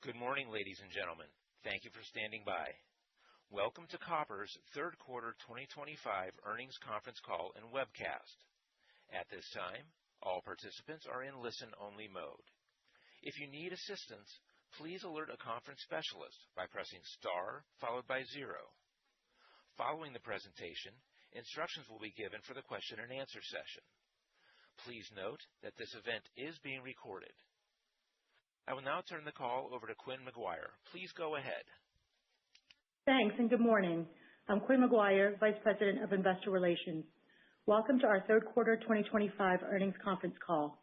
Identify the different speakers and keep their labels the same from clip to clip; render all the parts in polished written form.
Speaker 1: Good morning, ladies and gentlemen. Thank you for standing by. Welcome to Koppers' third quarter 2025 earnings conference call and webcast. At this time, all participants are in listen-only mode. If you need assistance, please alert a conference specialist by pressing star followed by 0. Following the presentation, instructions will be given for the question and answer session. Please note that this event is being recorded. I will now turn the call over to Quynh McGuire. Please go ahead.
Speaker 2: Thanks, and good morning. I'm Quynh McGuire, Vice President of Investor Relations. Welcome to our third quarter 2025 earnings conference call.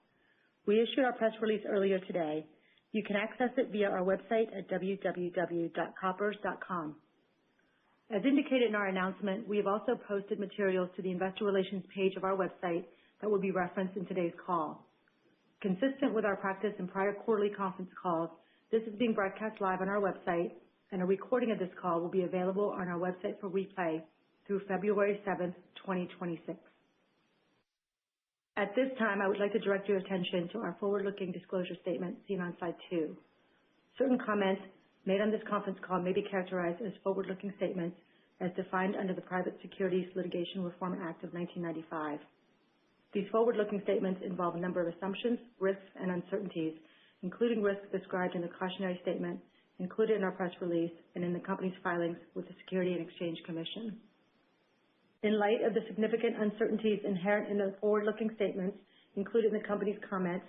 Speaker 2: We issued our press release earlier today. You can access it via our website at www.koppers.com. As indicated in our announcement, we have also posted materials to the Investor Relations page of our website that will be referenced in today's call. Consistent with our practice in prior quarterly conference calls, this is being broadcast live on our website, and a recording of this call will be available on our website for replay through February 7th, 2026. At this time, I would like to direct your attention to our forward-looking disclosure statement seen on slide 2. Certain comments made on this conference call may be characterized as forward-looking statements as defined under the Private Securities Litigation Reform Act of 1995. These forward-looking statements involve a number of assumptions, risks, and uncertainties, including risks described in the cautionary statement included in our press release and in the company's filings with the Securities and Exchange Commission. In light of the significant uncertainties inherent in the forward-looking statements included in the company's comments,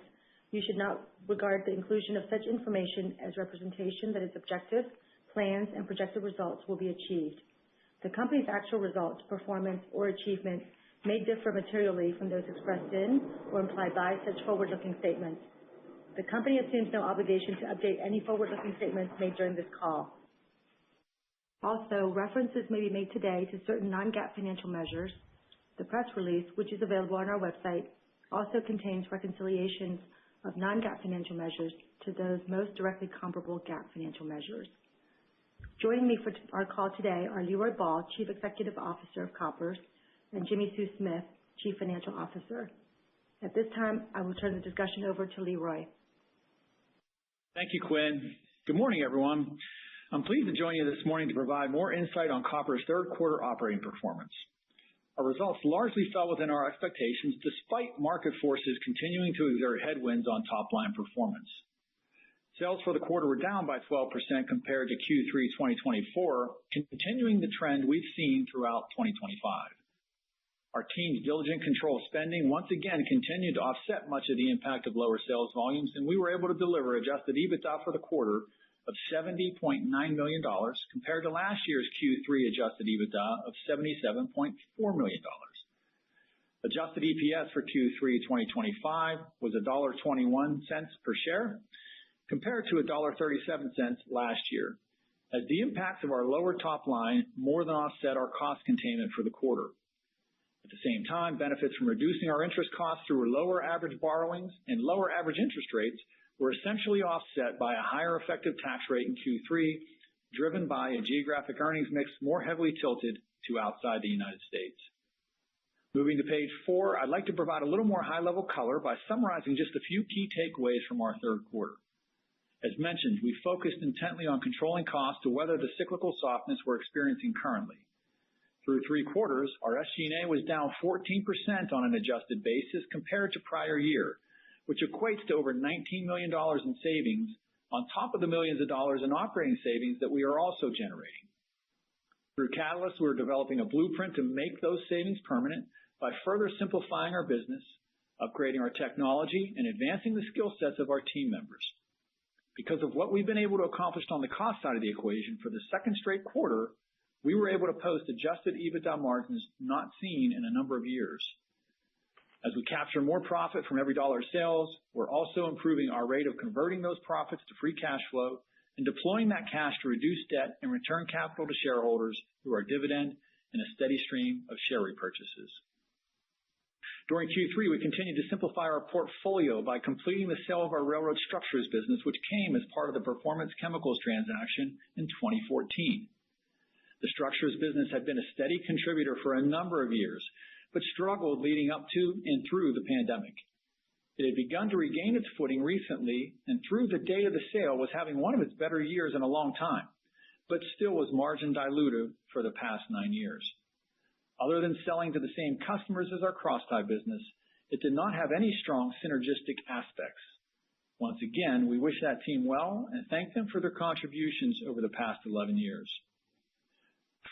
Speaker 2: you should not regard the inclusion of such information as representation that its objectives, plans, and projected results will be achieved. The company's actual results, performance, or achievements may differ materially from those expressed in or implied by such forward-looking statements. The company assumes no obligation to update any forward-looking statements made during this call. Also, references may be made today to certain non-GAAP financial measures. The press release, which is available on our website, also contains reconciliations of non-GAAP financial measures to those most directly comparable GAAP financial measures. Joining me for our call today are Leroy Ball, Chief Executive Officer of Koppers, and Jimmi Sue Smith, Chief Financial Officer. At this time, I will turn the discussion over to Leroy.
Speaker 3: Thank you, Quynh. Good morning, everyone. I'm pleased to join you this morning to provide more insight on Koppers' third quarter operating performance. Our results largely fell within our expectations despite market forces continuing to exert headwinds on top-line performance. Sales for the quarter were down by 12% compared to Q3 2024, continuing the trend we've seen throughout 2025. Our team's diligent control of spending once again continued to offset much of the impact of lower sales volumes, and we were able to deliver adjusted EBITDA for the quarter of $70.9 million compared to last year's Q3 adjusted EBITDA of $77.4 million. Adjusted EPS for Q3 2025 was $1.21 per share compared to $1.37 last year, as the impacts of our lower top line more than offset our cost containment for the quarter. At the same time, benefits from reducing our interest costs through lower average borrowings and lower average interest rates were essentially offset by a higher effective tax rate in Q3, driven by a geographic earnings mix more heavily tilted to outside the United States. Moving to page 4, I'd like to provide a little more high-level color by summarizing just a few key takeaways from our third quarter. As mentioned, we focused intently on controlling costs to weather the cyclical softness we're experiencing currently. Through 3 quarters, our SG&A was down 14% on an adjusted basis compared to prior year, which equates to over $19 million in savings on top of the millions of dollars in operating savings that we are also generating. Through Catalyst, we're developing a blueprint to make those savings permanent by further simplifying our business, upgrading our technology, and advancing the skill sets of our team members. Because of what we've been able to accomplish on the cost side of the equation for the second straight quarter, we were able to post adjusted EBITDA margins not seen in a number of years. As we capture more profit from every dollar of sales, we're also improving our rate of converting those profits to free cash flow and deploying that cash to reduce debt and return capital to shareholders through our dividend and a steady stream of share repurchases. During Q3, we continued to simplify our portfolio by completing the sale of our railroad structures business, which came as part of the Performance Chemicals transaction in 2014. The structures business had been a steady contributor for a number of years, but struggled leading up to and through the pandemic. It had begun to regain its footing recently, and through the date of the sale was having one of its better years in a long time, but still was margin dilutive for the past 9 years. Other than selling to the same customers as our crosstie business, it did not have any strong synergistic aspects. Once again, we wish that team well and thank them for their contributions over the past 11 years.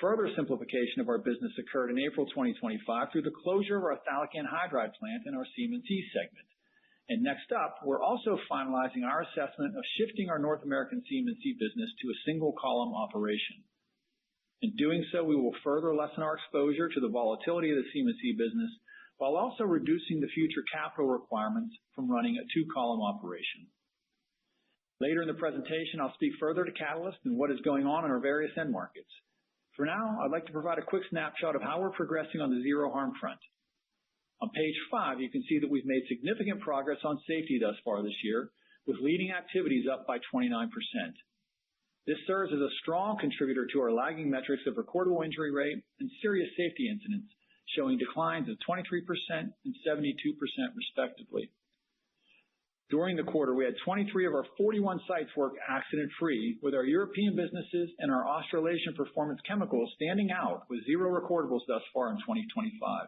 Speaker 3: Further simplification of our business occurred in April 2025 through the closure of our phthalic anhydride plant in our CM&C segment. And next up, we're also finalizing our assessment of shifting our North American CM&C business to a single column operation. In doing so, we will further lessen our exposure to the volatility of the CM&C business while also reducing the future capital requirements from running a two-column operation. Later in the presentation, I'll speak further to Catalyst and what is going on in our various end markets. For now, I'd like to provide a quick snapshot of how we're progressing on the zero harm front. On page 5, you can see that we've made significant progress on safety thus far this year, with leading activities up by 29%. This serves as a strong contributor to our lagging metrics of recordable injury rate and serious safety incidents, showing declines of 23% and 72% respectively. During the quarter, we had 23 of our 41 sites work accident-free, with our European businesses and our Australasian Performance Chemicals standing out with 0 recordables thus far in 2025.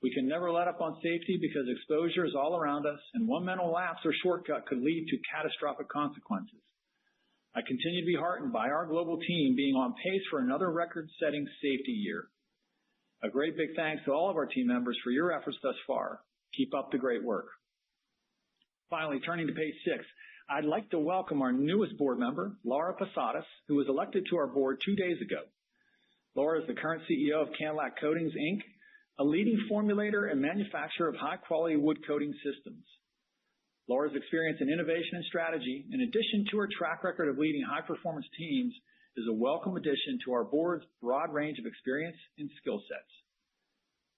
Speaker 3: We can never let up on safety because exposure is all around us, and one mental lapse or shortcut could lead to catastrophic consequences. I continue to be heartened by our global team being on pace for another record-setting safety year. A great big thanks to all of our team members for your efforts thus far. Keep up the great work. Finally, turning to page 6, I'd like to welcome our newest board member, Laura Posadas, who was elected to our board 2 days ago. Laura is the current CEO of Cadillac Coatings, Inc., a leading formulator and manufacturer of high-quality wood coating systems. Laura's experience in innovation and strategy, in addition to her track record of leading high-performance teams, is a welcome addition to our board's broad range of experience and skill sets.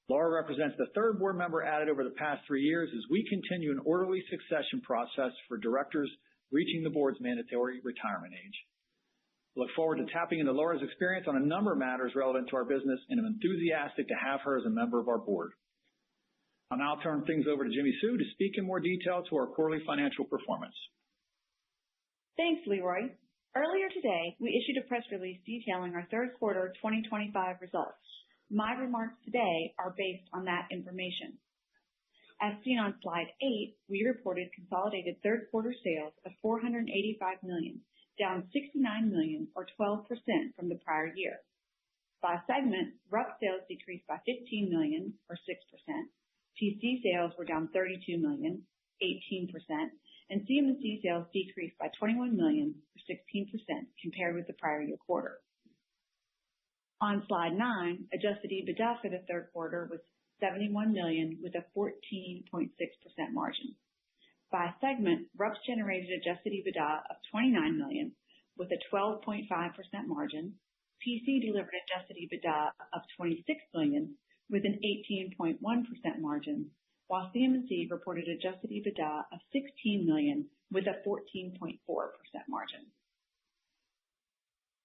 Speaker 3: Laura represents the third board member added over the past 3 years as we continue an orderly succession process for directors reaching the board's mandatory retirement age. I look forward to tapping into Laura's experience on a number of matters relevant to our business, and I'm enthusiastic to have her as a member of our board. I'll now turn things over to Jimmy Sue to speak in more detail to our quarterly financial performance.
Speaker 4: Thanks, Leroy. Earlier today, we issued a press release detailing our third quarter 2025 results. My remarks today are based on that information. As seen on slide 8, we reported consolidated third quarter sales of $485 million, down $69 million or 12% from the prior year. By segment, RUPS sales decreased by $15 million or 6%. PC sales were down $32 million, 18%, and CM&C sales decreased by $21 million or 16% compared with the prior year quarter. On slide 9, adjusted EBITDA for the third quarter was $71 million with a 14.6% margin. By segment, RUPS generated adjusted EBITDA of $29 million with a 12.5% margin. PC delivered adjusted EBITDA of $26 million with an 18.1% margin, while CM&C reported adjusted EBITDA of $16 million with a 14.4% margin.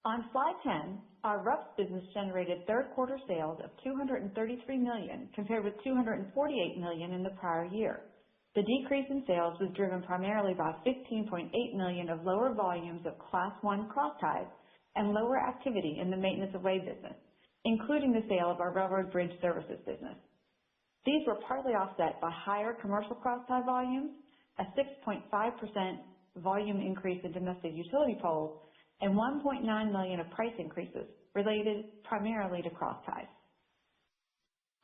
Speaker 4: On slide 10, our RUPS business generated third quarter sales of $233 million compared with $248 million in the prior year. The decrease in sales was driven primarily by $15.8 million of lower volumes of Class 1 crossties and lower activity in the maintenance of way business, including the sale of our railroad bridge services business. These were partly offset by higher commercial crosstie volumes, a 6.5% volume increase in domestic utility poles, and $1.9 million of price increases related primarily to crossties.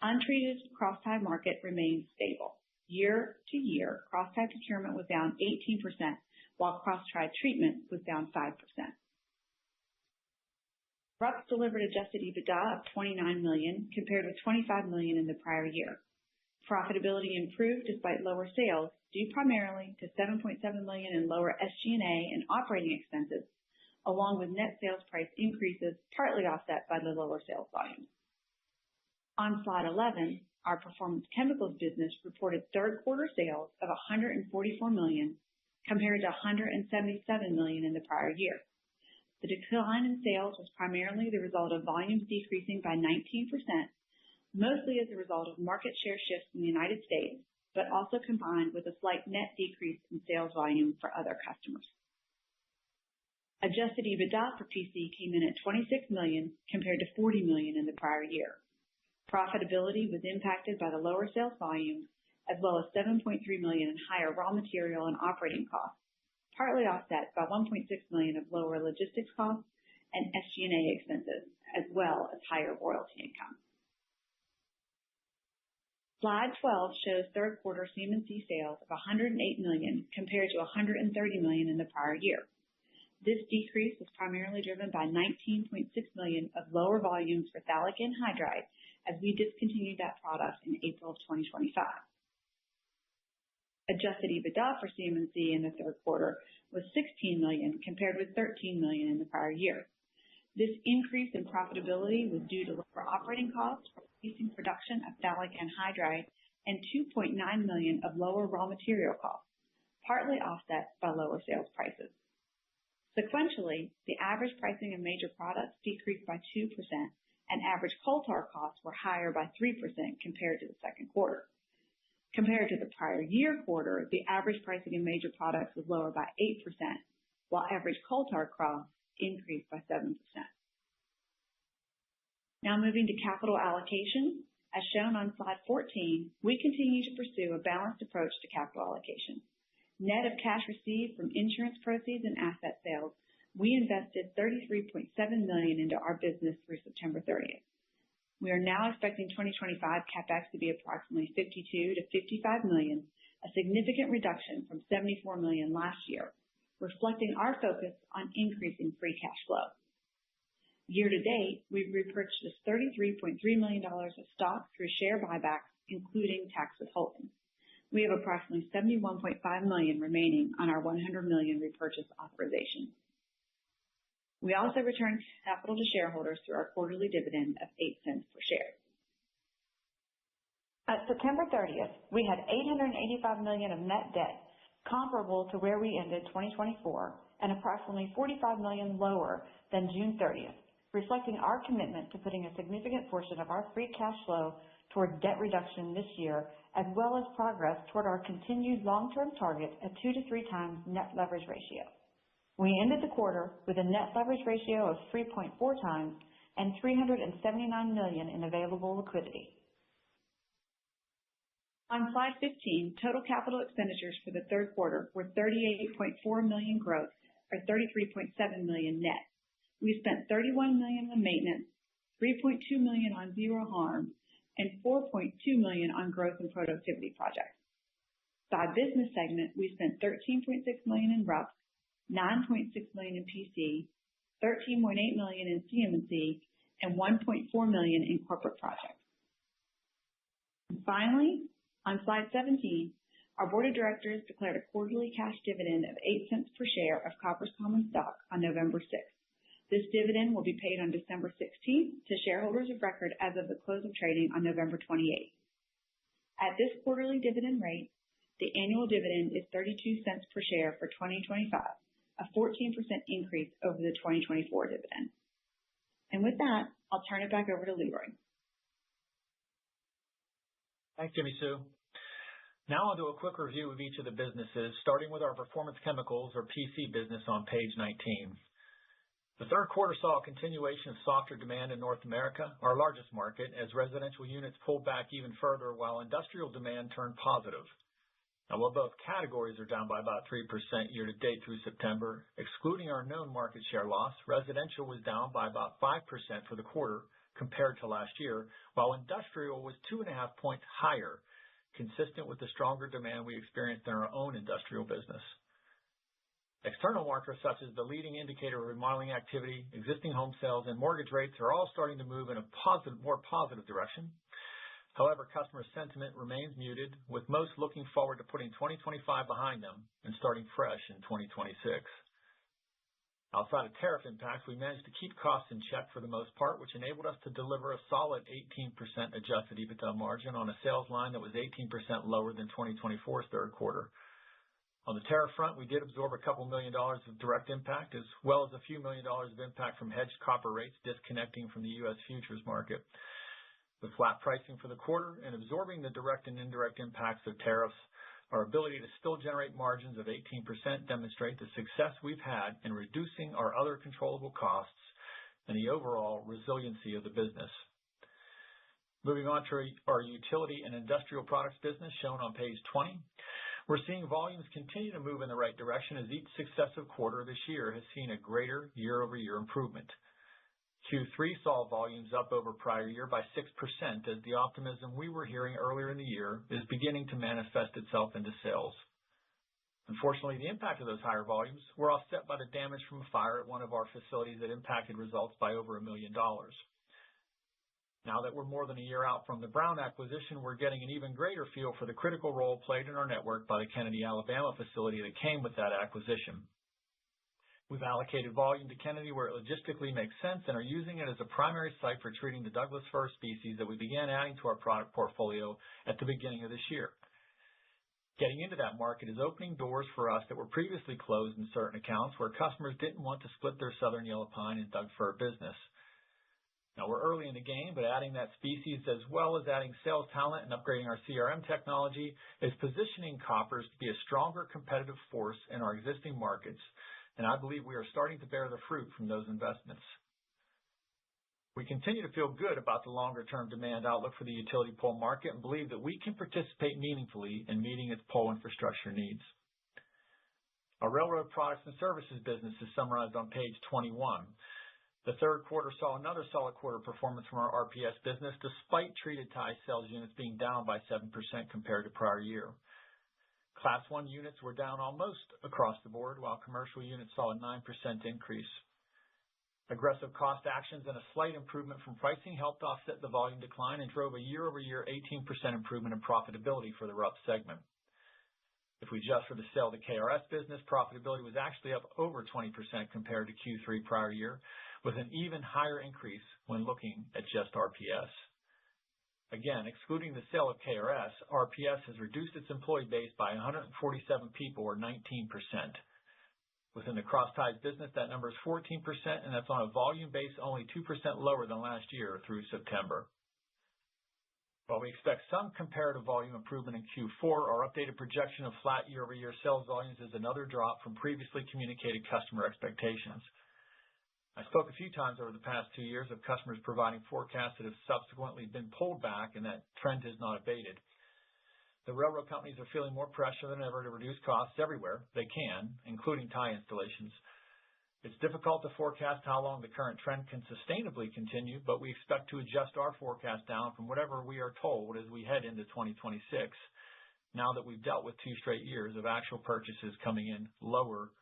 Speaker 4: Untreated crosstie market remained stable. Year to year, crosstie procurement was down 18%, while crosstie treatment was down 5%. RUPS delivered adjusted EBITDA of $29 million compared with $25 million in the prior year. Profitability improved despite lower sales, due primarily to $7.7 million in lower SG&A and operating expenses, along with net sales price increases partly offset by the lower sales volume. On slide 11, our Performance Chemicals business reported third quarter sales of $144 million compared to $177 million in the prior year. The decline in sales was primarily the result of volumes decreasing by 19%, mostly as a result of market share shifts in the United States but also combined with a slight net decrease in sales volume for other customers. Adjusted EBITDA for PC came in at $26 million compared to $40 million in the prior year. Profitability was impacted by the lower sales volume, as well as $7.3 million in higher raw material and operating costs, partly offset by $1.6 million of lower logistics costs and SG&A expenses, as well as higher royalty income. Slide 12 shows third quarter CMC sales of $108 million compared to $130 million in the prior year. This decrease was primarily driven by $19.6 million of lower volumes for phthalic anhydride as we discontinued that product in April of 2025. Adjusted EBITDA for CMC in the third quarter was $16 million compared with $13 million in the prior year. This increase in profitability was due to lower operating costs for ceasing production of phthalic anhydride and $2.9 million of lower raw material costs, partly offset by lower sales prices. Sequentially, the average pricing of major products decreased by 2%, and average coal tar costs were higher by 3% compared to the second quarter. Compared to the prior year quarter, the average pricing of major products was lower by 8%, while average coal tar costs increased by 7%. Now moving to capital allocation. As shown on slide 14, we continue to pursue a balanced approach to capital allocation. Net of cash received from insurance proceeds and asset sales, we invested $33.7 million into our business through September 30th. We are now expecting 2025 CapEx to be approximately $52 to $55 million, a significant reduction from $74 million last year, reflecting our focus on increasing free cash flow. Year to date, we've repurchased $33.3 million of stock through share buybacks, including tax withholding. We have approximately $71.5 million remaining on our $100 million repurchase authorization. We also returned capital to shareholders through our quarterly dividend of 8 cents per share. At September 30th, we had $885 million of net debt, comparable to where we ended 2024, and approximately $45 million lower than June 30th, reflecting our commitment to putting a significant portion of our free cash flow toward debt reduction this year, as well as progress toward our continued long-term target of 2 to 3 times net leverage ratio. We ended the quarter with a net leverage ratio of 3.4 times and $379 million in available liquidity. On slide 15, total capital expenditures for the third quarter were $38.4 million gross, or $33.7 million net. We spent $31 million on maintenance, $3.2 million on zero harm, and $4.2 million on growth and productivity projects. By business segment, we spent $13.6 million in RUPS, $9.6 million in PC, $13.8 million in CMC, and $1.4 million in corporate projects. And finally, on slide 17, our board of directors declared a quarterly cash dividend of 8 cents per share of Koppers common stock on November 6th. This dividend will be paid on December 16th to shareholders of record as of the close of trading on November 28th. At this quarterly dividend rate, the annual dividend is 32 cents per share for 2025, a 14% increase over the 2024 dividend. And with that, I'll turn it back over to Leroy.
Speaker 3: Thanks, Jimmy Sue. Now I'll do a quick review of each of the businesses, starting with our Performance Chemicals, or PC business, on page 19. The third quarter saw a continuation of softer demand in North America, our largest market, as residential units pulled back even further while industrial demand turned positive. Now, while both categories are down by about 3% year to date through September, excluding our known market share loss, residential was down by about 5% for the quarter compared to last year, while industrial was 2.5 points higher, consistent with the stronger demand we experienced in our own industrial business. External markers such as the leading indicator of remodeling activity, existing home sales, and mortgage rates are all starting to move in a more positive direction. However, customer sentiment remains muted, with most looking forward to putting 2025 behind them and starting fresh in 2026. Outside of tariff impacts, we managed to keep costs in check for the most part, which enabled us to deliver a solid 18% adjusted EBITDA margin on a sales line that was 18% lower than 2024's third quarter. On the tariff front, we did absorb a couple $1 million of direct impact, as well as a few $1 million of impact from hedged copper rates disconnecting from the U.S. futures market. With flat pricing for the quarter and absorbing the direct and indirect impacts of tariffs, our ability to still generate margins of 18% demonstrate the success we've had in reducing our other controllable costs and the overall resiliency of the business. Moving on to our utility and industrial products business shown on page 20, we're seeing volumes continue to move in the right direction as each successive quarter this year has seen a greater year-over-year improvement. Q3 saw volumes up over prior year by 6% as the optimism we were hearing earlier in the year is beginning to manifest itself into sales. Unfortunately, the impact of those higher volumes were offset by the damage from a fire at one of our facilities that impacted results by over $1 million. Now that we're more than a year out from the Brown acquisition, we're getting an even greater feel for the critical role played in our network by the Kennedy, Alabama facility that came with that acquisition. We've allocated volume to Kennedy where it logistically makes sense and are using it as a primary site for treating the Douglas fir species that we began adding to our product portfolio at the beginning of this year. Getting into that market is opening doors for us that were previously closed in certain accounts where customers didn't want to split their southern yellow pine and Doug fir business. Now, we're early in the game, but adding that species as well as adding sales talent and upgrading our CRM technology is positioning Koppers to be a stronger competitive force in our existing markets, and I believe we are starting to bear the fruit from those investments. We continue to feel good about the longer-term demand outlook for the utility pole market and believe that we can participate meaningfully in meeting its pole infrastructure needs. Our railroad products and services business is summarized on page 21. The third quarter saw another solid quarter performance from our RPS business, despite treated tie sales units being down by 7% compared to prior year. Class 1 units were down almost across the board, while commercial units saw a 9% increase. Aggressive cost actions and a slight improvement from pricing helped offset the volume decline and drove a year-over-year 18% improvement in profitability for the RUP segment. If we adjust for the sale of the KRS business, profitability was actually up over 20% compared to Q3 prior year, with an even higher increase when looking at just RPS. Again, excluding the sale of KRS, RPS has reduced its employee base by 147 people, or 19%. Within the cross-ties business, that number is 14%, and that's on a volume base only 2% lower than last year through September. While we expect some comparative volume improvement in Q4, our updated projection of flat year-over-year sales volumes is another drop from previously communicated customer expectations. I spoke a few times over the past 2 years of customers providing forecasts that have subsequently been pulled back, and that trend has not abated. The railroad companies are feeling more pressure than ever to reduce costs everywhere they can, including tie installations. It's difficult to forecast how long the current trend can sustainably continue, but we expect to adjust our forecast down from whatever we are told as we head into 2026, now that we've dealt with 2 straight years of actual purchases coming in lower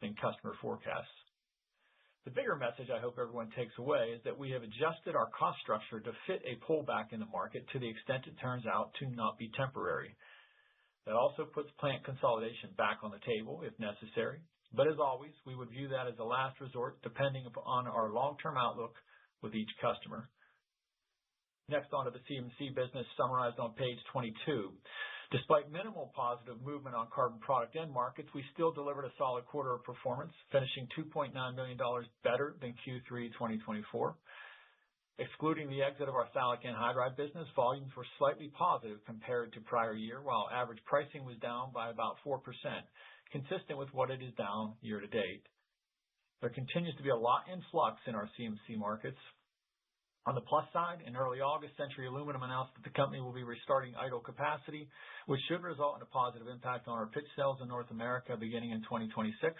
Speaker 3: than customer forecasts. The bigger message I hope everyone takes away is that we have adjusted our cost structure to fit a pullback in the market to the extent it turns out to not be temporary. That also puts plant consolidation back on the table if necessary, but as always, we would view that as a last resort depending upon our long-term outlook with each customer. Next, on to the CMC business summarized on page 22. Despite minimal positive movement on carbon product end markets, we still delivered a solid quarter of performance, finishing $2.9 million better than Q3 2024. Excluding the exit of our phthalic anhydride business, volumes were slightly positive compared to prior year, while average pricing was down by about 4%, consistent with what it is down year to date. There continues to be a lot in flux in our CMC markets. On the plus side, in early August, Century Aluminum announced that the company will be restarting idle capacity, which should result in a positive impact on our pitch sales in North America beginning in 2026.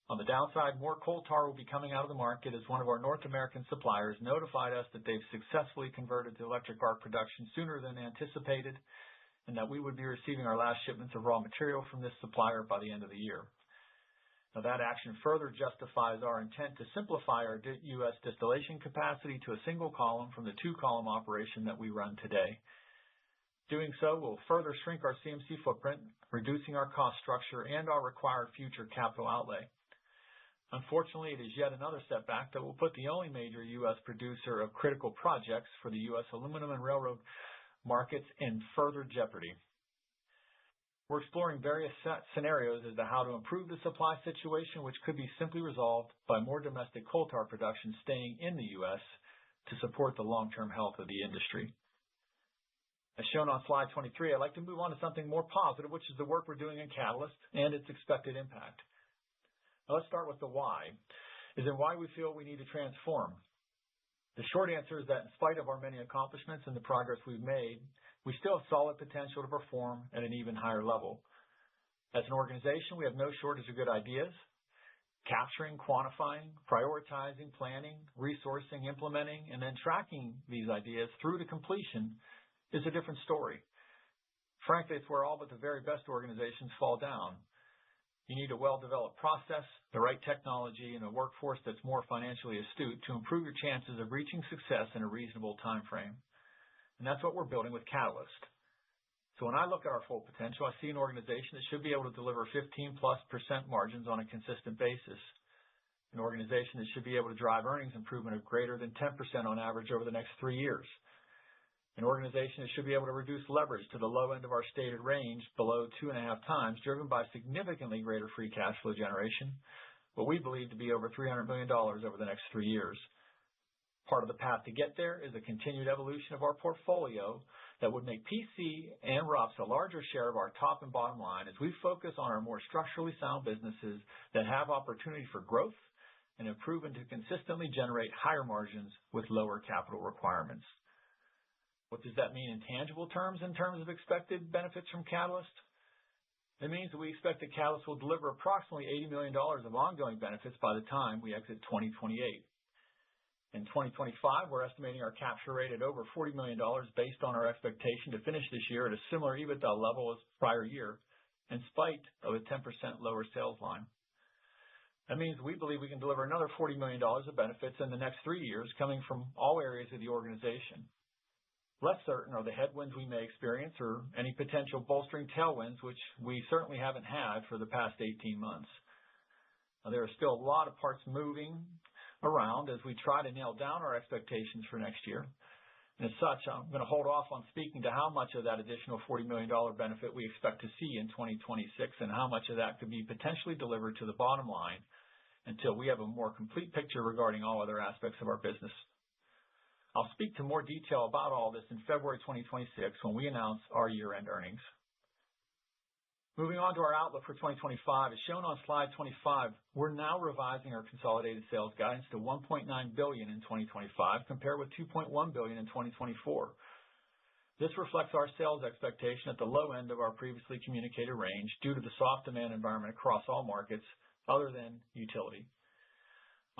Speaker 3: On the downside, more coal tar will be coming out of the market as one of our North American suppliers notified us that they've successfully converted to electric arc production sooner than anticipated, and that we would be receiving our last shipments of raw material from this supplier by the end of the year. Now, that action further justifies our intent to simplify our U.S. distillation capacity to a single column from the 2-column operation that we run today. Doing so will further shrink our CMC footprint, reducing our cost structure and our required future capital outlay. Unfortunately, it is yet another setback that will put the only major U.S. producer of critical projects for the U.S. aluminum and railroad markets in further jeopardy. We're exploring various scenarios as to how to improve the supply situation, which could be simply resolved by more domestic coal tar production staying in the U.S., to support the long-term health of the industry. As shown on slide 23, I'd like to move on to something more positive, which is the work we're doing in Catalyst and its expected impact. Now, let's start with the why, is in why we feel we need to transform. The short answer is that in spite of our many accomplishments and the progress we've made, we still have solid potential to perform at an even higher level. As an organization, we have no shortage of good ideas. Capturing, quantifying, prioritizing, planning, resourcing, implementing, and then tracking these ideas through to completion is a different story. Frankly, it's where all but the very best organizations fall down. You need a well-developed process, the right technology, and a workforce that's more financially astute to improve your chances of reaching success in a reasonable time frame. And that's what we're building with Catalyst. So when I look at our full potential, I see an organization that should be able to deliver 15+% margins on a consistent basis. An organization that should be able to drive earnings improvement of greater than 10% on average over the next 3 years. An organization that should be able to reduce leverage to the low end of our stated range below 2.5 times, driven by significantly greater free cash flow generation, what we believe to be over $300 million over the next 3 years. Part of the path to get there is a continued evolution of our portfolio that would make PC and RUPS a larger share of our top and bottom line as we focus on our more structurally sound businesses that have opportunity for growth and have proven to consistently generate higher margins with lower capital requirements. What does that mean in tangible terms in terms of expected benefits from Catalyst? It means that we expect that Catalyst will deliver approximately $80 million of ongoing benefits by the time we exit 2028. In 2025, we're estimating our capture rate at over $40 million based on our expectation to finish this year at a similar EBITDA level as prior year, in spite of a 10% lower sales line. That means we believe we can deliver another $40 million of benefits in the next 3 years coming from all areas of the organization. Less certain are the headwinds we may experience or any potential bolstering tailwinds, which we certainly haven't had for the past 18 months. Now, there are still a lot of parts moving around as we try to nail down our expectations for next year. And as such, I'm going to hold off on speaking to how much of that additional $40 million benefit we expect to see in 2026 and how much of that could be potentially delivered to the bottom line until we have a more complete picture regarding all other aspects of our business. I'll speak to more detail about all this in February 2026 when we announce our year-end earnings. Moving on to our outlook for 2025, as shown on slide 25, we're now revising our consolidated sales guidance to $1.9 billion in 2025 compared with $2.1 billion in 2024. This reflects our sales expectation at the low end of our previously communicated range due to the soft demand environment across all markets other than utility.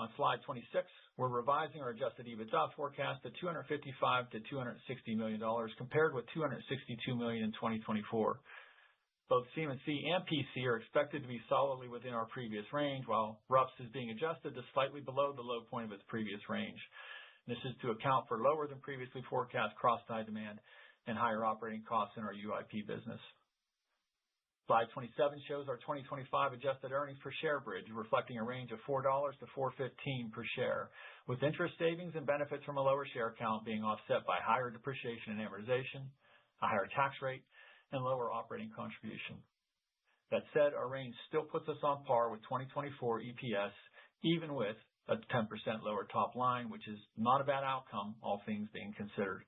Speaker 3: On slide 26, we're revising our adjusted EBITDA forecast to $255 to $260 million compared with $262 million in 2024. Both CM&C and PC are expected to be solidly within our previous range, while RUPS is being adjusted to slightly below the low point of its previous range. This is to account for lower than previously forecast cross-tie demand and higher operating costs in our UIP business. Slide 27 shows our 2025 adjusted earnings per share bridge, reflecting a range of $4 to $4.15 per share, with interest savings and benefits from a lower share count being offset by higher depreciation and amortization, a higher tax rate, and lower operating contribution. That said, our range still puts us on par with 2024 EPS, even with a 10% lower top line, which is not a bad outcome, all things being considered.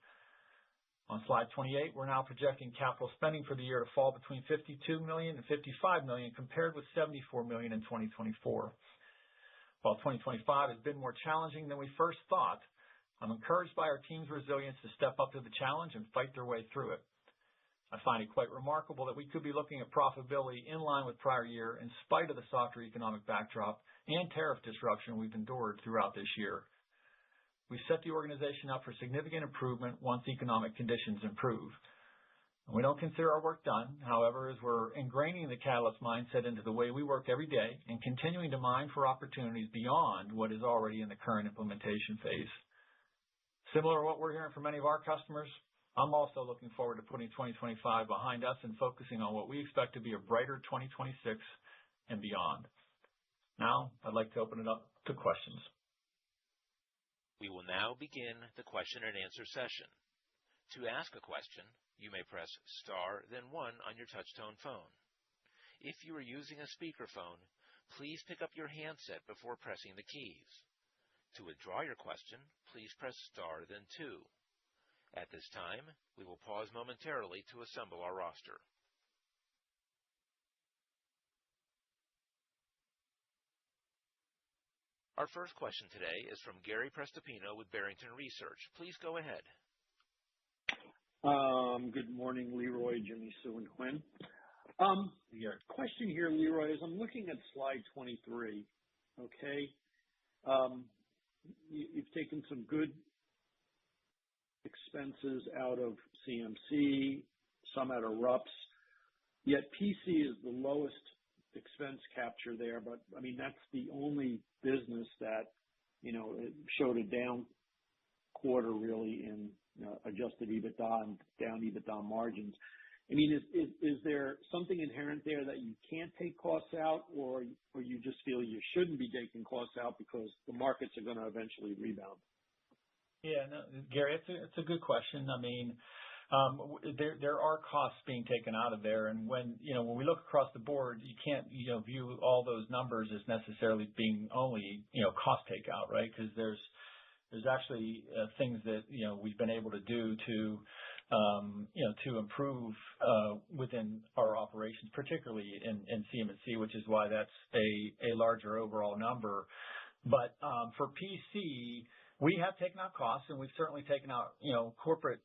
Speaker 3: On slide 28, we're now projecting capital spending for the year to fall between $52 million and $55 million, compared with $74 million in 2024. While 2025 has been more challenging than we first thought, I'm encouraged by our team's resilience to step up to the challenge and fight their way through it. I find it quite remarkable that we could be looking at profitability in line with prior year in spite of the softer economic backdrop and tariff disruption we've endured throughout this year. We set the organization up for significant improvement once economic conditions improve. We don't consider our work done, however, as we're ingraining the Catalyst mindset into the way we work every day and continuing to mine for opportunities beyond what is already in the current implementation phase. Similar to what we're hearing from many of our customers, I'm also looking forward to putting 2025 behind us and focusing on what we expect to be a brighter 2026 and beyond. Now, I'd like to open it up to questions.
Speaker 1: We will now begin the question and answer session. To ask a question, you may press star, then 1 on your touch-tone phone. If you are using a speakerphone, please pick up your handset before pressing the keys. To withdraw your question, please press star then 2. At this time, we will pause momentarily to assemble our roster. Our first question today is from Gary Prestopino with Barrington Research. Please go ahead.
Speaker 5: Good morning, Leroy, Jimmy, Sue, and Quinn. Question here, Leroy, is I'm looking at slide 23, okay? You've taken some good expenses out of CMC, some out of RUPS, yet PC is the lowest expense capture there, but I mean, that's the only business that, it showed a down quarter really in adjusted EBITDA and down EBITDA margins. I mean, is there something inherent there that you can't take costs out, or you just feel you shouldn't be taking costs out because the markets are going to eventually rebound?
Speaker 3: Yeah, no, Gary, it's a good question. I mean, there are costs being taken out of there, and when we look across the board, you can't view all those numbers as necessarily being only cost takeout, right? Because there's actually things that we've been able to do to improve within our operations, particularly in CM&C, which is why that's a larger overall number. But for PC, we have taken out costs, and we've certainly taken out corporate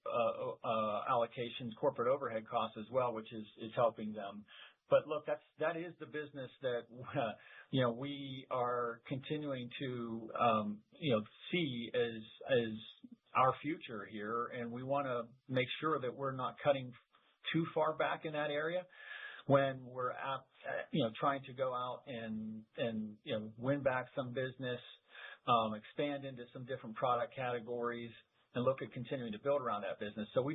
Speaker 3: allocations, corporate overhead costs as well, which is helping them. But look, that is the business that we are continuing to see as our future here, and we want to make sure that we're not cutting too far back in that area when we're trying to go out and win back some business, expand into some different product categories, and look at continuing to build around that business. So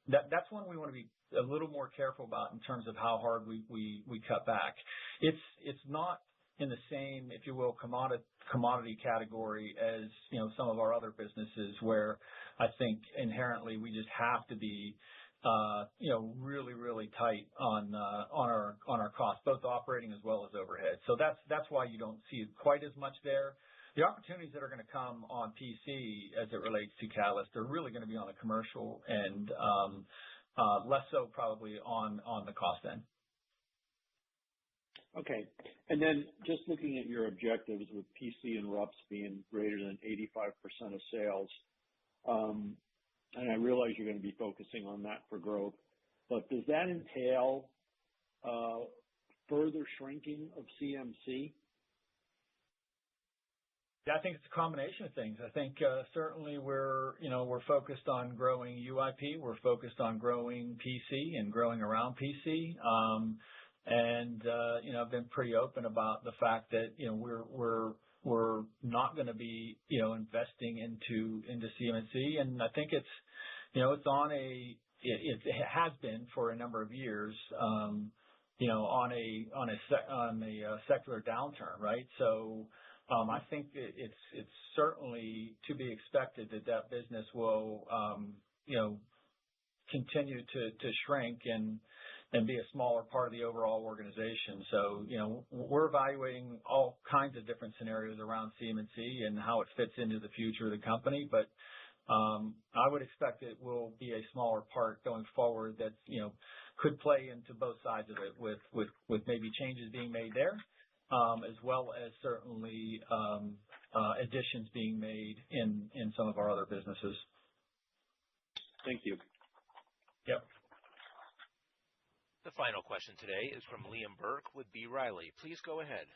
Speaker 3: that's one we want to be a little more careful about in terms of how hard we cut back. It's not in the same, if you will, commodity category as some of our other businesses, where I think inherently we just have to be really, really tight on our costs, both operating as well as overhead. So that's why you don't see quite as much there. The opportunities that are going to come on PC as it relates to Catalyst are really going to be on the commercial and less so probably on the cost end.
Speaker 5: Okay. And then just looking at your objectives with PC and RUPS being greater than 85% of sales, and I realize you're going to be focusing on that for growth, but does that entail further shrinking of CMC?
Speaker 3: Yeah, I think it's a combination of things. I think certainly we're focused on growing UIP. We're focused on growing PC and growing around PC. I've been pretty open about the fact that we're not going to be investing into CMC, and I think it has been for a number of years on a secular downturn, right? So I think it's certainly to be expected that business will continue to shrink and be a smaller part of the overall organization. So, we're evaluating all kinds of different scenarios around CM&C and how it fits into the future of the company. But I would expect it will be a smaller part going forward that, could play into both sides of it with maybe changes being made there, as well as certainly additions being made in some of our other businesses.
Speaker 5: Thank you.
Speaker 3: Yep.
Speaker 1: The final question today is from Liam Burke with B. Riley. Please go ahead.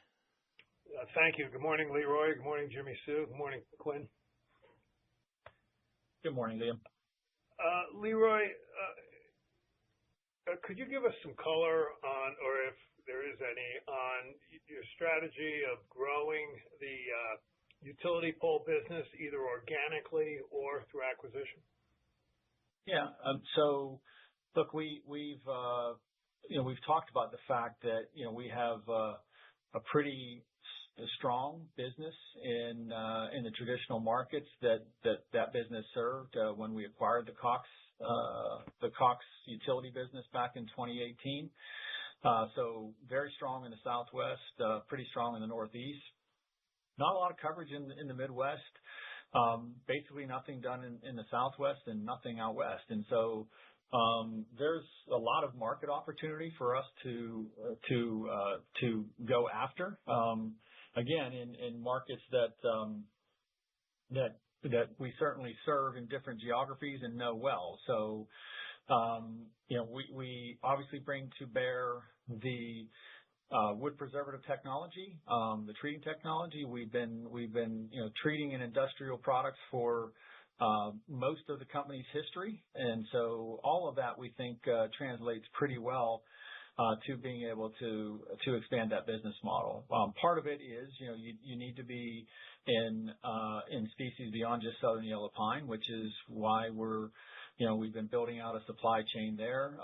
Speaker 6: Thank you. Good morning, Leroy. Good morning, Jimmy Sue. Good morning, Quinn.
Speaker 3: Good morning, Liam.
Speaker 6: Leroy, could you give us some color on, or if there is any, on your strategy of growing the utility pole business either organically or through acquisition?
Speaker 3: Yeah. So, look, we've talked about the fact that we have a pretty strong business in the traditional markets that business served when we acquired the Cox utility business back in 2018. So very strong in the Southwest, pretty strong in the Northeast. Not a lot of coverage in the Midwest. basically nothing done in the Southwest and nothing out West. And so there's a lot of market opportunity for us to go after. Again, in markets that we certainly serve in different geographies and know well. So, we obviously bring to bear the wood preservative technology, the treating technology. We've been treating in industrial products for most of the company's history, and so all of that we think translates pretty well to being able to expand that business model. Part of it is you need to be in species beyond just southern yellow pine, which is why we've been building out a supply chain there.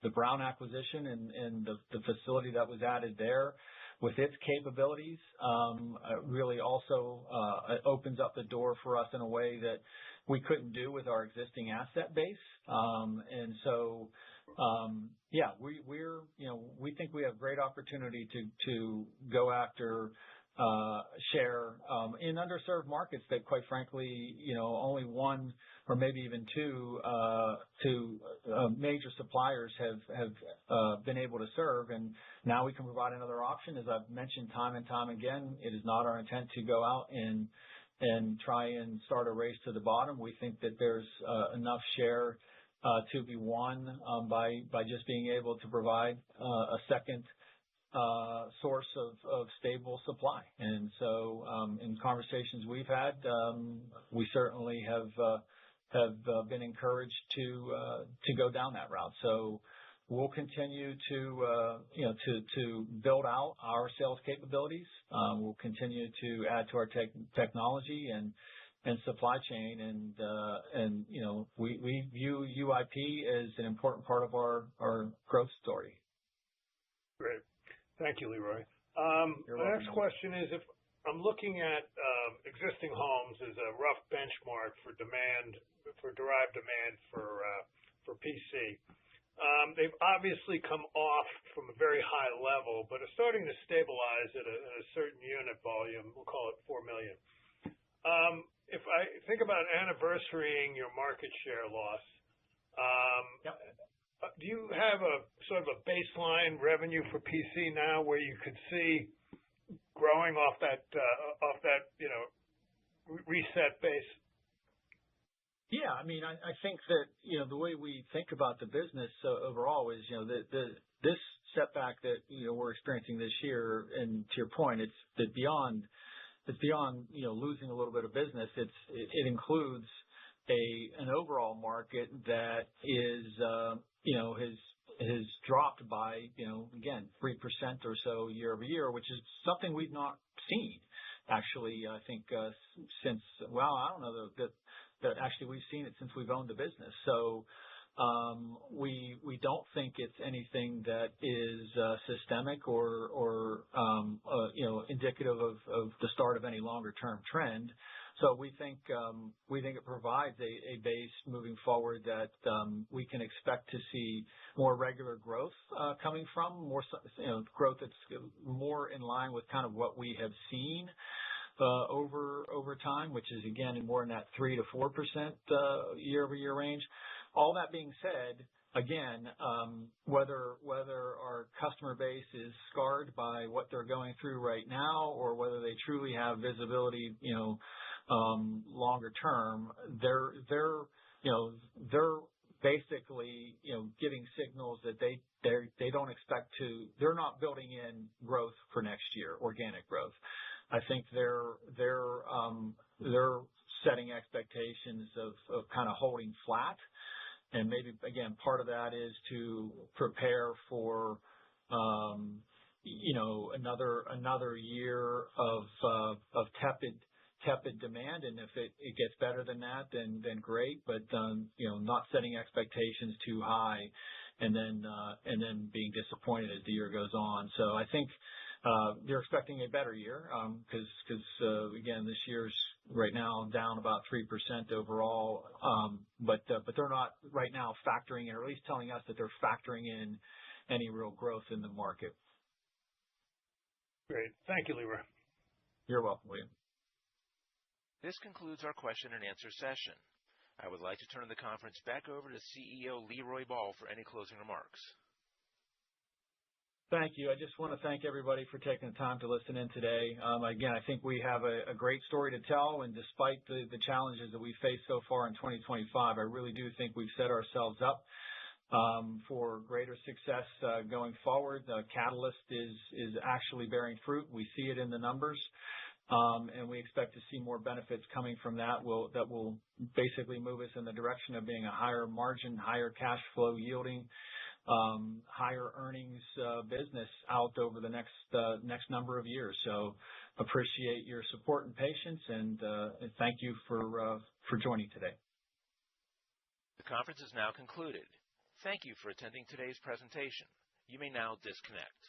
Speaker 3: The Brown acquisition and the facility that was added there with its capabilities really also opens up the door for us in a way that we couldn't do with our existing asset base. And so, we think we have great opportunity to go after share in underserved markets that, quite frankly, only one or maybe even two major suppliers have been able to serve, and now we can provide another option. As I've mentioned time and time again, it is not our intent to go out and try and start a race to the bottom. We think that there's enough share to be won by just being able to provide a second source of stable supply. And so in conversations we've had, we certainly have been encouraged to go down that route. So we'll continue to build out our sales capabilities. We'll continue to add to our technology and supply chain, and we view UIP as an important part of our growth story.
Speaker 6: Great. Thank you, Leroy.
Speaker 3: You're
Speaker 6: My
Speaker 3: welcome.
Speaker 6: next question is, if I'm looking at existing homes as a rough benchmark for derived demand for PC, they've obviously come off from a very high level, but are starting to stabilize at a certain unit volume. We'll call it 4 million. If I think about anniversarying your market share loss,
Speaker 3: Yep.
Speaker 6: Do you have a sort of a baseline revenue for PC now where you could see growing off that reset base?
Speaker 3: Yeah, I mean, I think that the way we think about the business overall is this setback that we're experiencing this year, and to your point, it's beyond losing a little bit of business. It includes an overall market that has dropped by again 3% or so year over year, which is something we've not seen actually. I think since I don't know that actually we've seen it since we've owned the business. So we don't think it's anything that is systemic or indicative of the start of any longer term trend. So we think it provides a base moving forward that we can expect to see more regular growth coming from, more growth that's more in line with kind of what we have seen over time, which is again more in that 3 to 4% year over year range. All that being said, again, whether our customer base is scarred by what they're going through right now, or whether they truly have visibility, longer term, they're basically giving signals that they don't expect to. They're not building in growth for next year, organic growth. I think they're setting expectations of kind of holding flat. And maybe, again, part of that is to prepare for, another year of tepid demand. And if it gets better than that, then great. But, not setting expectations too high and then being disappointed as the year goes on. So I think they're expecting a better year because again, this year's right now down about 3% overall. But they're not right now factoring in, or at least telling us that they're factoring in any real growth in the market.
Speaker 6: Great. Thank you, Leroy.
Speaker 3: You're welcome, William.
Speaker 1: This concludes our question and answer session. I would like to turn the conference back over to CEO Leroy Ball for any closing remarks.
Speaker 3: Thank you. I just want to thank everybody for taking the time to listen in today. Again, I think we have a great story to tell, and despite the challenges that we've faced so far in 2025, I really do think we've set ourselves up for greater success going forward. The catalyst is actually bearing fruit. We see it in the numbers, and we expect to see more benefits coming from that will basically move us in the direction of being a higher margin, higher cash flow yielding, higher earnings business out over the next number of years. So appreciate your support and patience, and thank you for joining today.
Speaker 1: The conference is now concluded. Thank you for attending today's presentation. You may now disconnect.